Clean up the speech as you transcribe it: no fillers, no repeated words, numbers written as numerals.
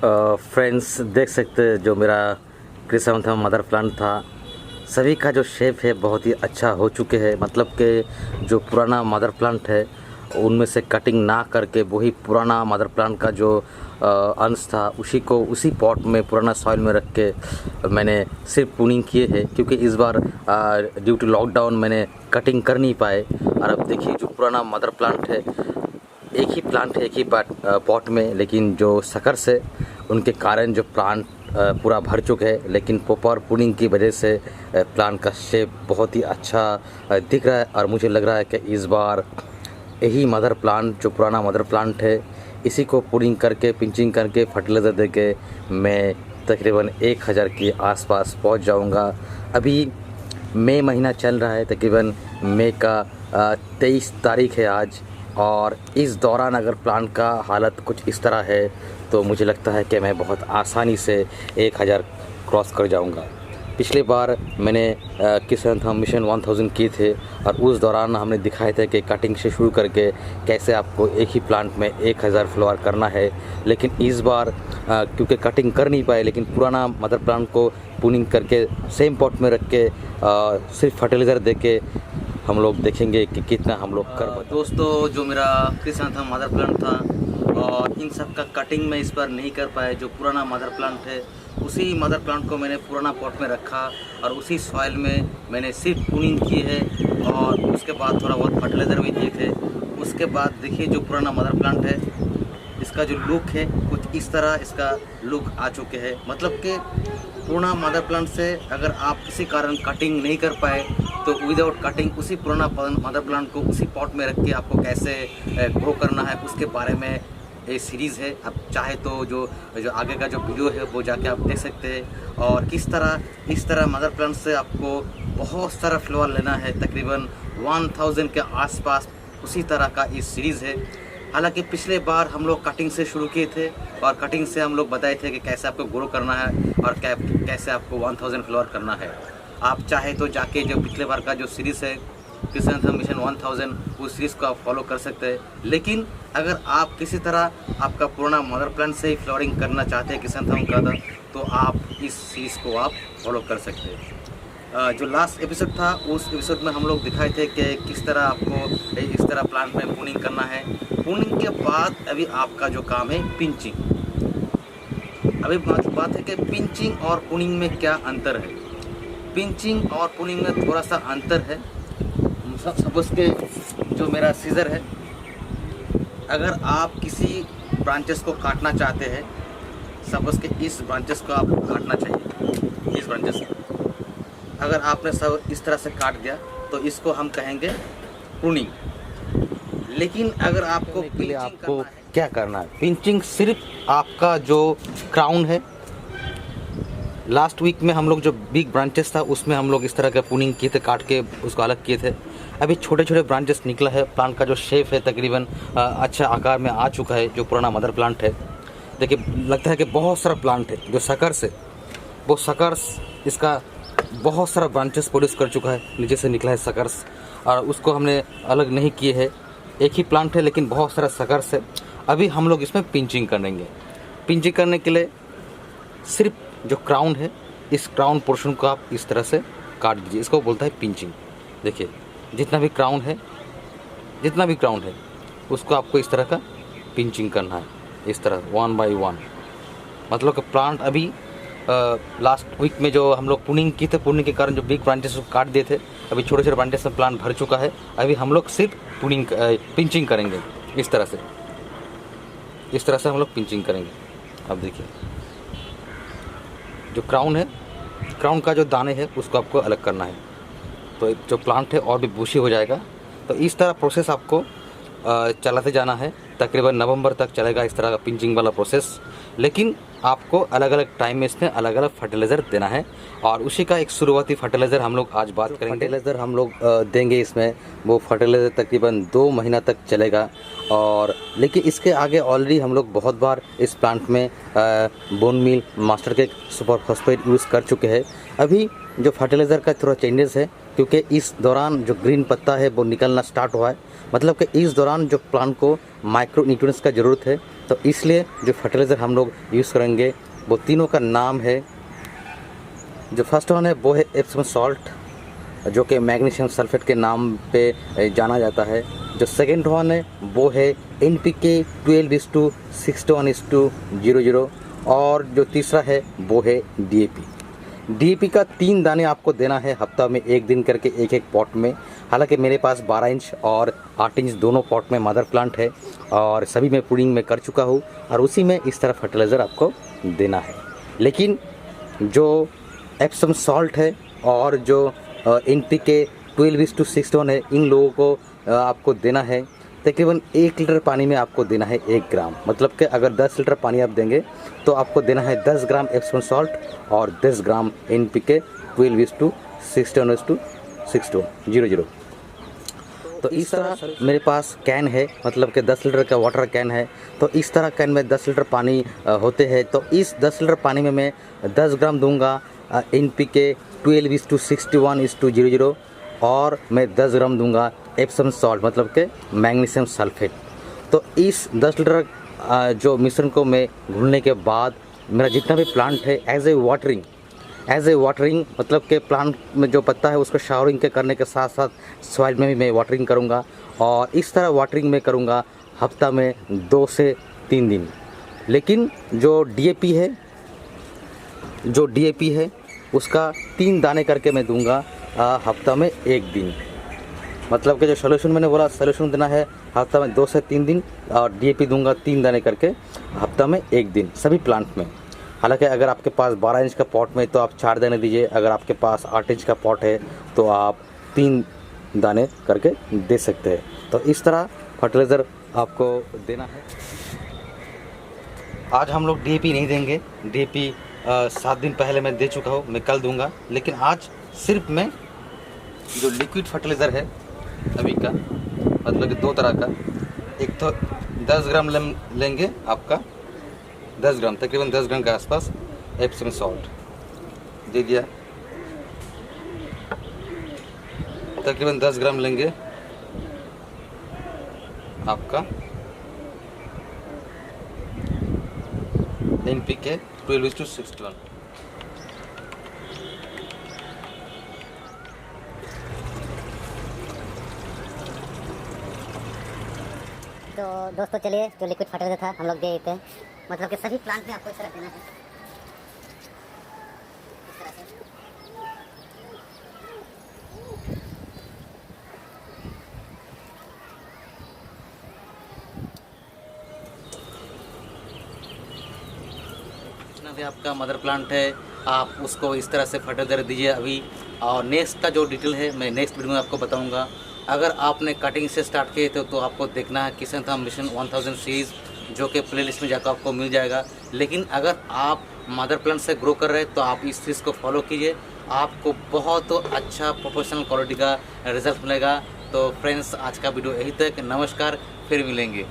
Friends देख सकते हैं जो मेरा क्रिसैंथेमम मदर प्लांट था, सभी का जो शेप है बहुत ही अच्छा हो चुके हैं। मतलब कि जो पुराना मदर प्लांट है उनमें से कटिंग ना करके वही पुराना मदर प्लांट का जो अंश था उसी को उसी पॉट में पुराना सॉइल में रख के मैंने सिर्फ प्रूनिंग किए हैं, क्योंकि इस बार ड्यू टू लॉकडाउन मैंने कटिंग कर नहीं पाए। और अब देखिए जो पुराना मदर प्लांट है, एक ही प्लांट है एक ही पॉट में, लेकिन जो सकर्स है उनके कारण जो प्लांट पूरा भर चुके हैं। लेकिन प्रॉपर प्रूनिंग की वजह से प्लांट का शेप बहुत ही अच्छा दिख रहा है। और मुझे लग रहा है कि इस बार यही मदर प्लांट जो पुराना मदर प्लांट है इसी को प्रूनिंग करके पिंचिंग करके फर्टिलाइज़र दे के मैं तकरीबन 1000 के आसपास पहुंच जाऊंगा। अभी मई महीना चल रहा है, तकरीबन मई का 23 तारीख है आज, और इस दौरान अगर प्लांट का हालत कुछ इस तरह है तो मुझे लगता है कि मैं बहुत आसानी से 1000 क्रॉस कर जाऊंगा। पिछले बार मैंने क्रिसैंथेमम मिशन 1000 किए थे और उस दौरान हमने दिखाए थे कि कटिंग से शुरू करके कैसे आपको एक ही प्लांट में 1000 फ्लावर करना है। लेकिन इस बार क्योंकि कटिंग कर नहीं पाए, लेकिन पुराना मदर प्लांट को प्रूनिंग करके सेम पॉट में रख के सिर्फ फर्टिलाइज़र दे के हम लोग देखेंगे कि कितना हम लोग कर पाते। दोस्तों जो मेरा क्रिसैंथेमम मदर प्लांट था और इन सब का कटिंग में इस बार नहीं कर पाए। जो पुराना मदर प्लांट है उसी मदर प्लांट को मैंने पुराना पॉट में रखा और उसी सॉइल में मैंने सिर्फ प्रूनिंग की है और उसके बाद थोड़ा बहुत फर्टिलाइज़र भी दिए थे। उसके बाद देखिए जो पुराना मदर प्लांट है इसका जो लुक है कुछ इस तरह इसका लुक आ चुके हैं। मतलब कि पुराना मदर प्लांट से अगर आप किसी कारण कटिंग नहीं कर पाए तो विदाउट कटिंग उसी पुराना मदर प्लांट को उसी पॉट में रख के आपको कैसे ग्रो करना है उसके बारे में ये सीरीज़ है। आप चाहे तो जो आगे का जो वीडियो है वो जाके आप देख सकते हैं। और किस तरह इस तरह मदर प्लांट से आपको बहुत सारा फ्लावर लेना है, तकरीबन 1000 के आसपास उसी तरह का ये सीरीज़ है। हालांकि पिछले बार हम लोग कटिंग से शुरू किए थे और कटिंग से हम लोग बताए थे कि कैसे आपको ग्रो करना है और कैसे आपको 1000 फ्लावर करना है। आप चाहे तो जाके जो पिछले बार का जो सीरीज़ है क्रिसैंथेमम मिशन 1000 उस सीरीज़ को आप फॉलो कर सकते हैं। लेकिन अगर आप किसी तरह आपका पुराना मदर प्लांट से ही फ्लावरिंग करना चाहते हैं क्रिसैंथेमम का तो आप इस सीरीज़ को आप फॉलो कर सकते हैं। जो लास्ट एपिसोड था उस एपिसोड में हम लोग दिखाए थे कि किस तरह आपको इस तरह प्लांट में प्रूनिंग करना है। प्रूनिंग के बाद अभी आपका जो काम है पिंचिंग। अभी बात है कि पिंचिंग और प्रूनिंग में क्या अंतर है। पिंचिंग और प्रूनिंग में थोड़ा सा अंतर है। सपोज के जो मेरा सीजर है, अगर आप किसी ब्रांचेस को काटना चाहते हैं, सपोज के इस ब्रांचेस को आपको काटना चाहिए, इस ब्रांचेस को अगर आपने सब इस तरह से काट दिया तो इसको हम कहेंगे प्रूनिंग। लेकिन अगर आपको क्या करना है, पिंचिंग सिर्फ आपका जो क्राउन है, लास्ट वीक में हम लोग जो बिग ब्रांचेस था उसमें हम लोग इस तरह का प्रूनिंग किए थे, काट के उसको अलग किए थे। अभी छोटे छोटे ब्रांचेस निकला है, प्लांट का जो शेप है तकरीबन अच्छा आकार में आ चुका है। जो पुराना मदर प्लांट है देखिए लगता है कि बहुत सारा प्लांट है। जो सकर्स है वो सकर्स इसका बहुत सारा ब्रांचेस प्रोड्यूस कर चुका है, नीचे से निकला है सकर्स, और उसको हमने अलग नहीं किए है। एक ही प्लांट है लेकिन बहुत सारा सकर्स है। अभी हम लोग इसमें पिंचिंग करेंगे। पिंचिंग करने के लिए सिर्फ जो क्राउन है इस क्राउन पोर्शन को आप इस तरह से काट दीजिए, इसको बोलता है पिंचिंग। देखिए जितना भी क्राउन है उसको आपको इस तरह का पिंचिंग करना है, इस तरह 1 बाय 1। मतलब कि प्लांट अभी लास्ट वीक में जो हम लोग प्रूनिंग की थे, प्रूनिंग के कारण जो बिग ब्रांचेस को काट दिए थे, अभी छोटे छोटे ब्रांचेस में प्लांट भर चुका है। अभी हम लोग सिर्फ पिंचिंग करेंगे, इस तरह से हम लोग पिंचिंग करेंगे। अब देखिए जो क्राउन है, क्राउन का जो दाने है उसको आपको अलग करना है, तो जो प्लांट है और भी बुशी हो जाएगा। तो इस तरह प्रोसेस आपको चलाते जाना है, तकरीबन नवंबर तक चलेगा इस तरह का पिंचिंग वाला प्रोसेस। लेकिन आपको अलग अलग टाइम में इसमें अलग अलग फर्टिलाइज़र देना है और उसी का एक शुरुआती फर्टिलाइज़र हम लोग आज बात करेंगे। फर्टिलाइज़र हम लोग देंगे इसमें, वो फर्टिलाइज़र तकरीबन 2 महीना तक चलेगा। और लेकिन इसके आगे ऑलरेडी हम लोग बहुत बार इस प्लांट में bone meal, mustard cake, super phosphate use कर चुके हैं। अभी जो फर्टिलाइज़र का थोड़ा चेंजेस है क्योंकि इस दौरान जो ग्रीन पत्ता है वो निकलना स्टार्ट हुआ है। मतलब कि इस दौरान जो प्लांट को माइक्रो न्यूट्रिएंट्स का ज़रूरत है तो इसलिए जो फर्टिलाइज़र हम लोग यूज़ करेंगे वो तीनों का नाम है, जो फर्स्ट वन है वो है एप्सम सॉल्ट, जो कि मैग्नीशियम सल्फेट के नाम पे जाना जाता है। जो सेकेंड वन है वो है NPK 12:61:00, और जो तीसरा है वो है DAP का 3 दाने आपको देना है हफ्ता में 1 दिन करके एक एक पॉट में। हालांकि मेरे पास 12 इंच और 8 इंच दोनों पॉट में मदर प्लांट है और सभी में प्रूनिंग में कर चुका हूँ, और उसी में इस तरह फर्टिलाइज़र आपको देना है। लेकिन जो एप्सम सॉल्ट है और जो NPK 12:61 है, इन लोगों को आपको देना है तकरीबन 1 लीटर पानी में आपको देना है 1 ग्राम। मतलब कि अगर 10 लीटर पानी आप देंगे तो आपको देना है 10 ग्राम एप्सम सॉल्ट और 10 ग्राम NPK 12:61:00। तो इस तरह मेरे पास कैन है, मतलब कि 10 लीटर का वाटर कैन है। तो इस तरह कैन में 10 लीटर पानी होते हैं। तो इस 10 लीटर पानी में मैं 10 ग्राम दूंगा NPK 12:61:00, और मैं 10 ग्राम दूंगा एप्सम सॉल्ट, मतलब कि मैग्नीशियम सल्फेट। तो इस 10 लीटर जो मिश्रण को मैं घुलने के बाद मेरा जितना भी प्लांट है एज ए वाटरिंग, मतलब कि प्लांट में जो पत्ता है उसको शावरिंग के करने के साथ साथ सॉइल में भी मैं वाटरिंग करूँगा। और इस तरह वाटरिंग मैं करूँगा हफ्ता में 2 से 3 दिन। लेकिन जो DAP है उसका 3 दाने करके मैं दूंगा हफ्ता में 1 दिन। मतलब कि जो सोल्यूशन मैंने बोला, सोल्यूशन देना है हफ्ता में 2 से 3 दिन, और DAP दूंगा 3 दाने करके हफ्ता में 1 दिन सभी प्लांट में। हालांकि अगर आपके पास 12 इंच का पॉट में तो आप 4 दाने दीजिए, अगर आपके पास 8 इंच का पॉट है तो आप 3 दाने करके दे सकते हैं। तो इस तरह फर्टिलाइज़र आपको देना है। आज हम लोग DAP नहीं देंगे, DAP 7 दिन पहले मैं दे चुका हूँ, मैं कल दूंगा। लेकिन आज सिर्फ मैं जो लिक्विड फर्टिलाइज़र है अभी का, मतलब कि 2 तरह का, एक तो 10 ग्राम लेंगे आपका, 10 ग्राम तकरीबन 10 ग्राम के आसपास एप्सम सॉल्ट दे दिया, तकरीबन 10 ग्राम लेंगे आपका NPK 12:61। तो दोस्तों चलिए, जो लिक्विड फर्टिलाइजर था हम लोग दे देते हैं। मतलब कि सभी प्लांट में आपको इस तरह देना है, इस तरह से। जितना भी आपका मदर प्लांट है आप उसको इस तरह से फर्टिलाइज़र दीजिए अभी। और नेक्स्ट का जो डिटेल है मैं नेक्स्ट वीडियो में आपको बताऊंगा। अगर आपने कटिंग से स्टार्ट किए थे तो आपको देखना है किसान था मिशन 1000 सीरीज़, जो कि प्लेलिस्ट में जाकर आपको मिल जाएगा। लेकिन अगर आप मदर प्लांट से ग्रो कर रहे हैं तो आप इस चीज़ को फॉलो कीजिए, आपको बहुत अच्छा प्रोफेशनल क्वालिटी का रिजल्ट मिलेगा। तो फ्रेंड्स, आज का वीडियो यही तक। नमस्कार, फिर मिलेंगे।